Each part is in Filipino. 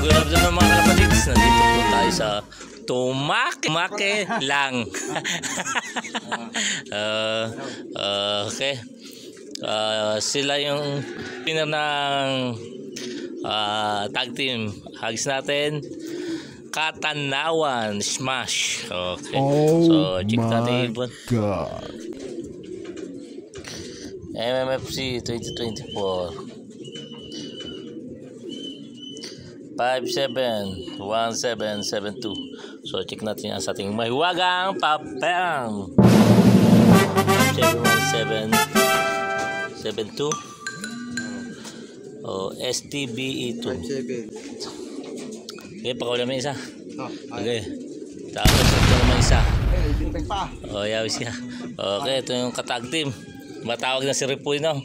Good afternoon mga kalapatids. Nandito po tayo sa Tumake lang. Okay. Sila yung winner ng tag team. Hugs natin. Katanawan Smash. Okay. So check natin ibon. MMFC 2024 571772. So check natin yan sa ating mahiwagang papel. 571772. STBE2. Okay, pakawala mo isa. Okay. Tapos ito naman isa. Yawis ka. Okay, ito yung katag team. Matawag na si Rupino.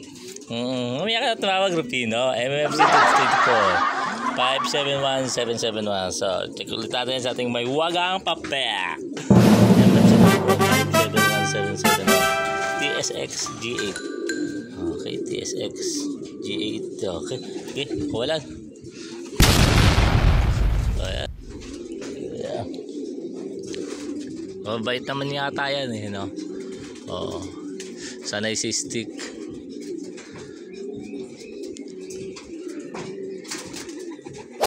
Umiyak na tumawag Rupino. MMFC 2024 571771. So, check ulit natin sa ating may wagang papel. 571771. TSX G8. Okay, TSX G8. Okay, okay, kuwalan. Ayan. Yeah. Mabait naman yata yan eh, no? Oo. Sanay si stick.